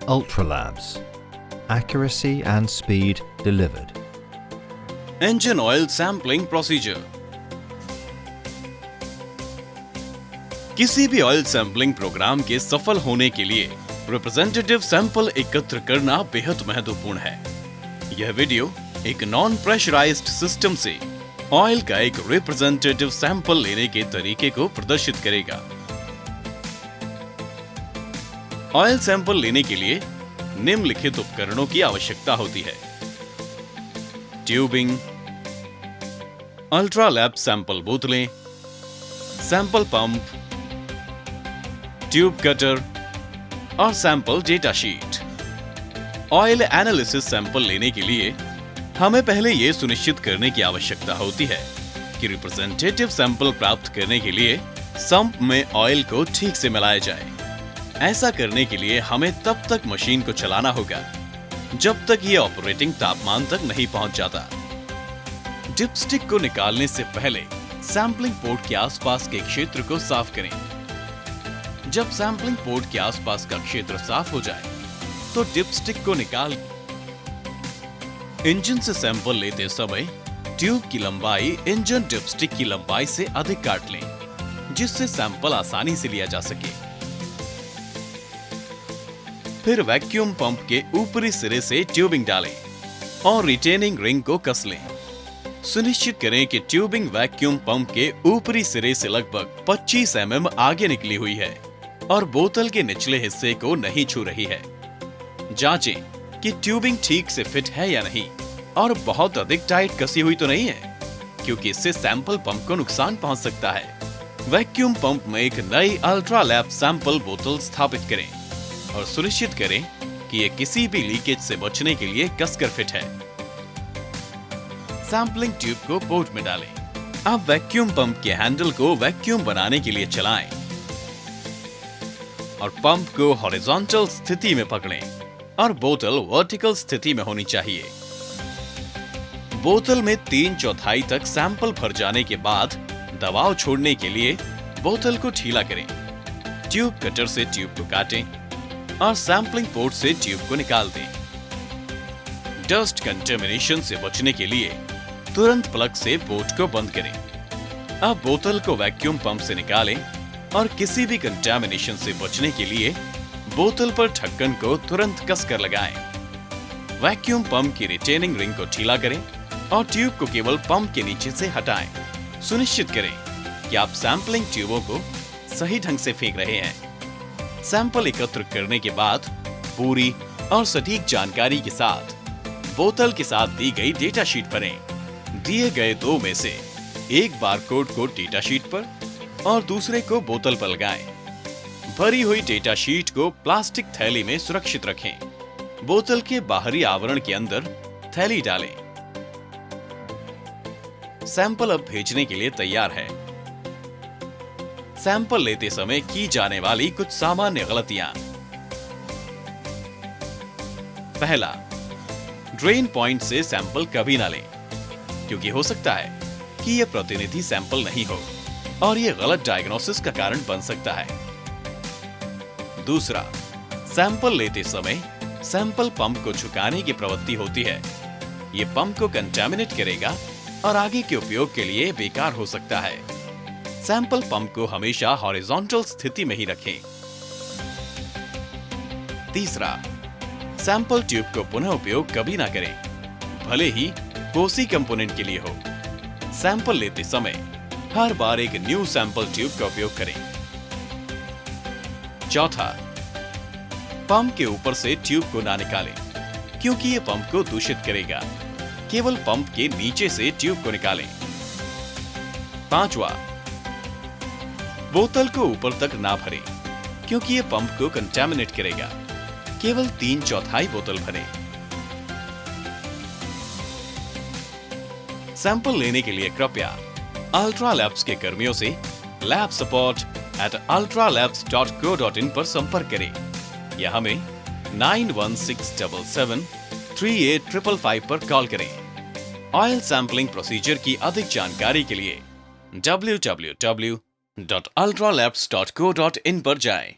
Ultralabs. Accuracy and speed delivered. Engine oil sampling procedure. किसी भी oil sampling programme के सफल होने के लिए रिप्रेजेंटेटिव सैंपल एकत्र करना बेहद महत्वपूर्ण है। यह वीडियो एक नॉन प्रेशराइज्ड सिस्टम से ऑयल का एक रिप्रेजेंटेटिव सैंपल लेने के तरीके को प्रदर्शित करेगा। ऑयल सैंपल लेने के लिए निम्नलिखित उपकरणों की आवश्यकता होती है: ट्यूबिंग, अल्ट्रा लैब सैंपल बोतलें, सैंपल पंप, ट्यूब कटर और sample data sheet. Oil analysis sample लेने के लिए हमें पहले यह सुनिश्चित करने की आवश्यकता होती है कि रिप्रेजेंटेटिव सैंपल प्राप्त करने के लिए सम्प में ऑयल को ठीक से मिलाया जाए। ऐसा करने के लिए हमें तब तक मशीन को चलाना होगा जब तक यह ऑपरेटिंग तापमान तक नहीं पहुंच जाता। डिपस्टिक को निकालने से पहले सैंपलिंग पोर्ट के आसपास के क्षेत्र को साफ करें। जब सैंपलिंग पोर्ट के आसपास का क्षेत्र साफ हो जाए तो डिपस्टिक को निकाल इंजन से सैंपल लेते समय ट्यूब की लंबाई इंजन डिपस्टिक की लंबाई से अधिक काट लें, जिससे सैंपल आसानी से लिया जा सके। फिर वैक्यूम पंप के ऊपरी सिरे से ट्यूबिंग डालें और रिटेनिंग रिंग को कस लें। सुनिश्चित करें कि ट्यूबिंग वैक्यूम पंप के ऊपरी सिरे से लगभग 25 mm आगे निकली हुई है और बोतल के निचले हिस्से को नहीं छू रही है। जांचें कि ट्यूबिंग ठीक से फिट है या नहीं और बहुत अधिक टाइट कसी हुई तो नहीं है, क्योंकि इससे सैंपल पंप को नुकसान पहुंच सकता है। वैक्यूम पंप में एक नई अल्ट्रा लैब सैंपल बोतल स्थापित करें और सुनिश्चित करें कि यह किसी भी लीकेज से बचने के लिए कसकर फिट है। सैंपलिंग ट्यूब को पोर्ट में डालें। अब वैक्यूम पंप के हैंडल को वैक्यूम बनाने के लिए चलाएं और पंप को हॉरिजॉन्टल स्थिति में पकड़ें और बोतल वर्टिकल स्थिति में होनी चाहिए। बोतल में 3/4 तक सैंपल भर जाने के बाद दबाव छोड़ने के लिए बोतल को ढीला करें। ट्यूब कटर से ट्यूब को काटें और सैंपलिंग पोर्ट से ट्यूब को निकाल दें। डस्ट कंटेमिनेशन से बचने के लिए तुरंत प्लग से पोर्ट को बंद करें। अब बोतल को वैक्यूम पंप से निकालें और किसी भी कंटेमिनेशन से बचने के लिए बोतल पर ढक्कन को तुरंत कसकर लगाएं। वैक्यूम पंप की रिटेनिंग रिंग को ढीला करें और ट्यूब को केवल पंप के नीचे से हटाएं। सुनिश्चित करें कि आप सैंपलिंग ट्यूबों को सही ढंग से फेंक रहे हैं। सैंपल एकत्र करने के बाद पूरी और सटीक जानकारी के साथ बोतल के साथ दी गई डेटा शीट भरें। दिए गए दो में से एक बारकोड को डेटा शीट पर और दूसरे को बोतल पर लगाएं। भरी हुई डेटा शीट को प्लास्टिक थैली में सुरक्षित रखें। बोतल के बाहरी आवरण के अंदर थैली डालें। सैंपल अब भेजने के लिए तैयार है। सैंपल लेते समय की जाने वाली कुछ सामान्य गलतियां। पहला, ड्रेन पॉइंट से सैंपल कभी ना लें, क्योंकि हो सकता है कि यह प्रतिनिधि सैंपल नहीं हो और यह गलत डायग्नोसिस का कारण बन सकता है। दूसरा, सैंपल लेते समय सैंपल पंप को झुकाने की प्रवृत्ति होती है। यह पंप को कंटामिनेट करेगा और आगे के उपयोग के लिए बेकार हो सकता है। सैंपल पंप को हमेशा हॉरिजॉन्टल स्थिति में ही रखें। तीसरा, सैंपल ट्यूब को पुनः उपयोग कभी ना करें, भले ही कोसी कंपोनेंट के लिए हो। सैंपल लेते समय हर बार एक न्यू सैंपल ट्यूब का उपयोग करें। चौथा, पंप के ऊपर से ट्यूब को ना निकालें, क्योंकि यह पंप को दूषित करेगा। केवल पंप के नीचे से ट्यूब को निकालें। पांचवा, बोतल को ऊपर तक ना भरें, क्योंकि यह पंप को कंटामिनेट करेगा। केवल 3/4 बोतल भरें। सैंपल लेने के लिए कृपया अल्ट्रा लैब्स के कर्मियों से labsupport@ultralabs.co.in पर संपर्क करें या हमें 9167738555 पर कॉल करें। ऑयल सैंपलिंग प्रोसीजर की अधिक जानकारी के लिए www.ultralabs.co.in पर जाएं।